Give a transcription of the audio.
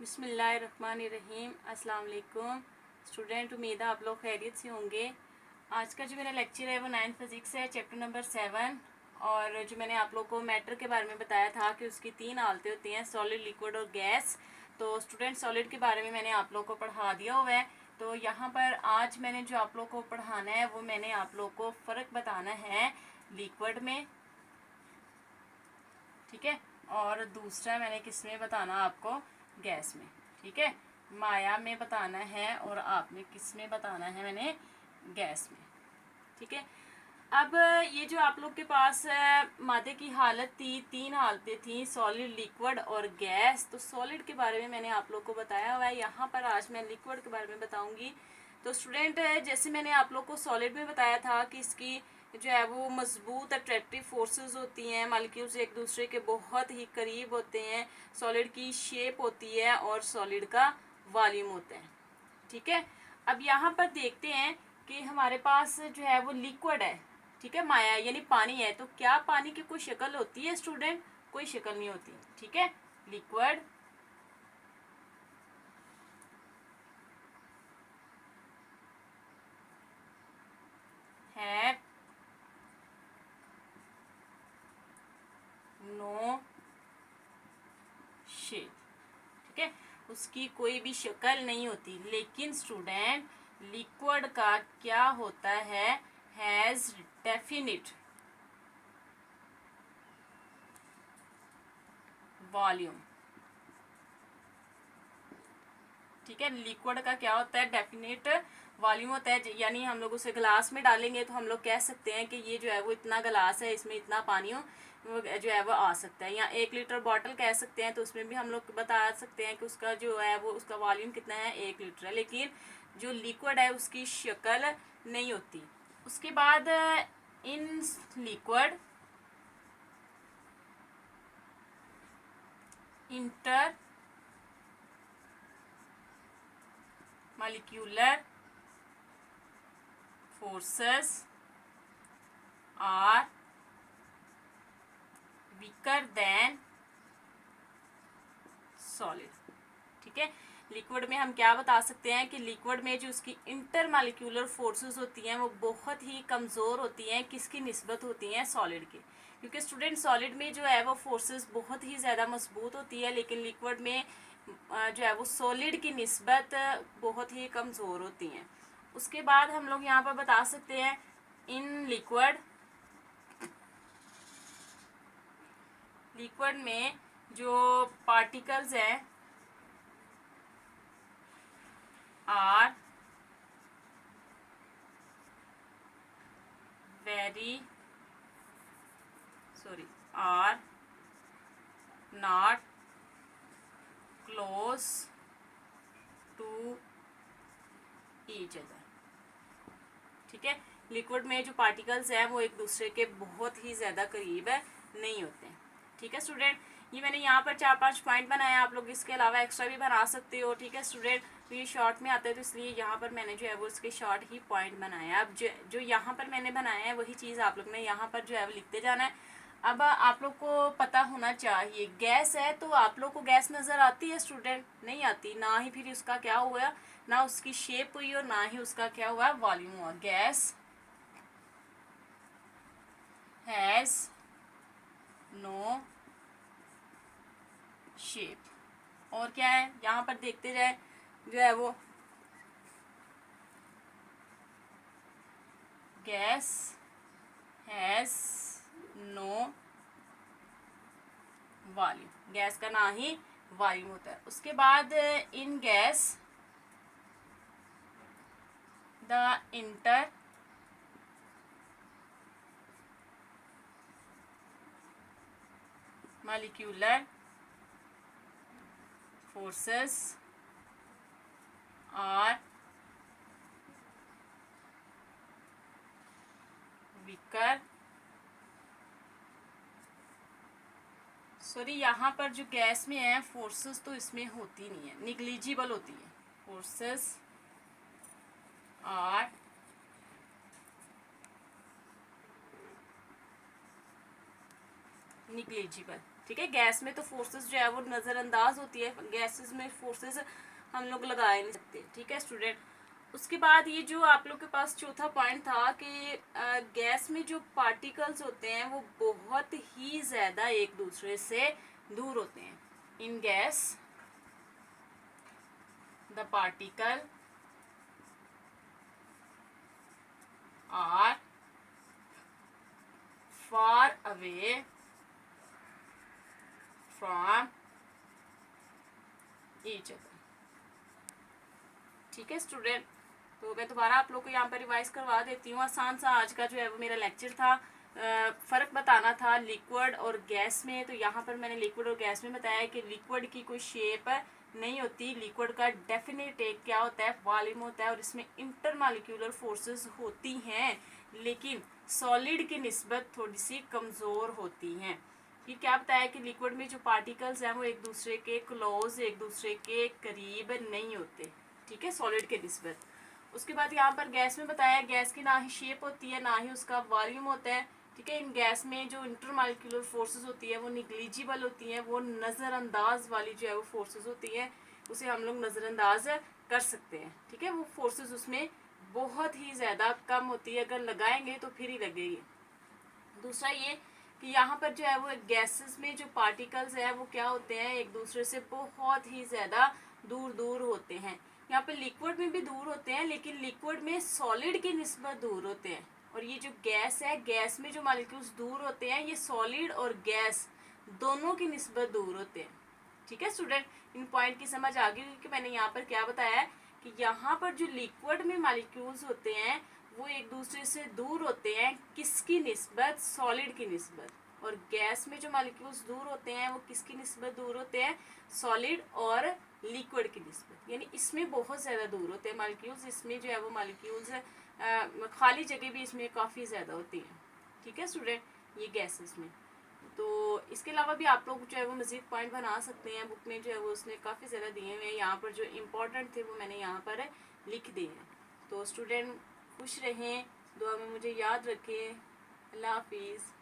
बिस्मिल्लाहिर्रहमानिर्रहीम। अस्सलाम वालेकुम स्टूडेंट, उम्मीद है आप लोग खैरियत से होंगे। आज का जो मेरा लेक्चर है वो 9th फिजिक्स है, चैप्टर नंबर 7। और जो मैंने आप लोग को मैटर के बारे में बताया था कि उसकी 3 हालतें होती हैं, सॉलिड, लिक्विड और गैस। तो स्टूडेंट सॉलिड के बारे में मैंने आप लोग को पढ़ा दिया हुआ है। तो यहाँ पर आज मैंने जो आप लोग को पढ़ाना है वो मैंने आप लोग को फ़र्क बताना है लिक्विड में, ठीक है। और दूसरा मैंने किस में बताना आपको, गैस में, ठीक है। माया में बताना है और आपने किस में बताना है, मैंने गैस में, ठीक है। अब ये जो आप लोग के पास मादे की हालत थी, 3 हालतें थी, सॉलिड, लिक्विड और गैस। तो सॉलिड के बारे में मैंने आप लोग को बताया हुआ है। यहाँ पर आज मैं लिक्विड के बारे में बताऊंगी। तो स्टूडेंट जैसे मैंने आप लोग को सॉलिड में बताया था कि इसकी जो है वो मजबूत अट्रैक्टिव फोर्सेस होती हैं, मॉलिक्यूल्स एक दूसरे के बहुत ही करीब होते हैं, सॉलिड की शेप होती है और सॉलिड का वॉल्यूम होता है, ठीक है। अब यहाँ पर देखते हैं कि हमारे पास जो है वो लिक्विड है, ठीक है, माया यानी पानी है। तो क्या पानी की कोई शक्ल होती है स्टूडेंट? कोई शक्ल नहीं होती, ठीक है। लिक्विड है नो शेप, ठीक है, उसकी कोई भी शक्ल नहीं होती। लेकिन स्टूडेंट लिक्विड का क्या होता है, हैज डेफिनिट वॉल्यूम, ठीक है। लिक्विड का क्या होता है, डेफिनेट वॉल्यूम होता है। यानी हम लोग उसे गिलास में डालेंगे तो हम लोग कह सकते हैं कि ये जो है वो इतना गिलास है, इसमें इतना पानी हो वो जो है वो आ सकता है। या 1 लीटर बॉटल कह सकते हैं तो उसमें भी हम लोग बता सकते हैं कि उसका जो है वो उसका वॉल्यूम कितना है, 1 लीटर है। लेकिन जो लिक्विड है उसकी शक्ल नहीं होती। उसके बाद in liquid inter molecular forces are weaker than solid, ठीक है। लिक्विड में हम क्या बता सकते हैं कि लिक्विड में जो उसकी इंटर मालिक्यूलर फोर्सेस होती हैं वो बहुत ही कमज़ोर होती हैं। किसकी निस्बत होती हैं? सॉलिड की। क्योंकि स्टूडेंट सॉलिड में जो है वो फोर्सेस बहुत ही ज़्यादा मजबूत होती है, लेकिन लिक्विड में जो है वो सॉलिड की निस्बत बहुत ही कमज़ोर होती हैं। उसके बाद हम लोग यहाँ पर बता सकते हैं इन लिक्विड में जो पार्टिकल्स हैं are are not close to each other, ठीक है। लिक्विड में जो पार्टिकल्स हैं वो एक दूसरे के बहुत ही ज़्यादा करीब नहीं होते हैं, ठीक है स्टूडेंट। ये मैंने यहाँ पर 4-5 पॉइंट बनाया, आप लोग इसके अलावा एक्स्ट्रा भी बना सकते हो, ठीक है स्टूडेंट। तो ये शॉर्ट में आता है तो इसलिए यहाँ पर मैंने जो है वो इसके शॉर्ट ही पॉइंट बनाया है। अब जो यहाँ पर मैंने बनाया है वही चीज़ आप लोग ने यहाँ पर जो है वो लिखते जाना है। अब आप लोग को पता होना चाहिए, गैस है तो आप लोग को गैस नज़र आती है स्टूडेंट? नहीं आती। ना ही फिर उसका क्या हुआ, ना उसकी शेप हुई और ना ही उसका क्या हुआ, वॉल्यूम हुआ। Gas has no shape. और क्या है यहाँ पर देखते जाए, जो है वो gas has no volume, gas का ना ही वॉल्यूम होता है। उसके बाद in gas the inter molecular forces are weaker, sorry यहाँ पर जो गैस में है फोर्सेस तो इसमें होती नहीं है, निग्लिजिबल होती है। फोर्सेस आर निग्लिजिबल, ठीक है। गैस में तो फोर्सेस जो है वो नज़रअंदाज होती है, गैसेस में फोर्सेस हम लोग लगा नहीं सकते। ठीक है स्टूडेंट। उसके बाद ये जो आप लोग के पास चौथा पॉइंट था कि गैस में जो पार्टिकल्स होते हैं वो बहुत ही ज़्यादा एक दूसरे से दूर होते हैं। In gas the particle are far away from each other. ठीक है स्टूडेंट। तो मैं दोबारा आप लोग को यहाँ पर रिवाइज करवा देती हूँ। आसान सा आज का जो है वो मेरा लेक्चर था। फ़र्क बताना था लिक्विड और गैस में। तो यहाँ पर मैंने लिक्विड और गैस में बताया कि लिक्विड की कोई शेप नहीं होती। लिक्विड का डेफिनेट एक क्या होता है, वॉल्यूम होता है, और इसमें इंटरमॉलिक्यूलर फोर्सेस होती हैं, लेकिन सॉलिड की निस्बत थोड़ी सी कमज़ोर होती हैं। ये क्या बताया कि लिक्विड में जो पार्टिकल्स हैं वो एक दूसरे के क्लोज, एक दूसरे के करीब नहीं होते। ठीक है, सॉलिड के निस्बत। उसके बाद यहाँ पर गैस में बताया गैस की ना ही शेप होती है ना ही उसका वॉल्यूम होता है। ठीक है, इन गैस में जो इंटरमॉलिक्यूलर फोर्सेस होती है वो निग्लिजिबल होती हैं, वो नज़रअंदाज वाली जो है वो फोर्सेस होती हैं, उसे हम लोग नज़रअंदाज कर सकते हैं। ठीक है, वो फोर्सेस उसमें बहुत ही ज़्यादा कम होती है, अगर लगाएंगे तो फिर ही लगेगी। दूसरा ये कि यहाँ पर जो है वो गैसेस में जो पार्टिकल्स है वो क्या होते हैं, एक दूसरे से बहुत ही ज़्यादा दूर दूर होते हैं। यहाँ पे लिक्विड में भी दूर होते हैं, लेकिन लिक्विड में सॉलिड की निस्बत दूर होते हैं। और ये जो गैस है, गैस में जो मॉलिक्यूल्स दूर होते हैं, ये सॉलिड और गैस दोनों की निस्बत दूर होते हैं। ठीक है स्टूडेंट, इन पॉइंट की समझ आ गई कि मैंने यहाँ पर क्या बताया है कि यहाँ पर जो लिक्विड में मॉलिक्यूल्स होते हैं वो एक दूसरे से दूर होते हैं, किसकी निस्बत, सॉलिड की निस्बत। और गैस में जो मॉलिक्यूल्स दूर होते हैं वो किसकी निस्बत दूर होते हैं, सॉलिड और लिक्विड की निस्बत। यानी इसमें बहुत ज़्यादा दूर होते हैं मॉलिक्यूल्स, इसमें जो है वो मॉलिक्यूल्स खाली जगह भी इसमें काफ़ी ज़्यादा होती हैं। ठीक है स्टूडेंट, ये गैसेस में। तो इसके अलावा भी आप लोग जो है वो मज़ीद पॉइंट बना सकते हैं। बुक में जो है वो उसने काफ़ी ज़्यादा दिए हुए हैं, यहाँ पर जो इम्पोर्टेंट थे वो मैंने यहाँ पर लिख दिए हैं। तो स्टूडेंट खुश रहें, दुआ में मुझे याद रखें। अल्लाह हाफिज़।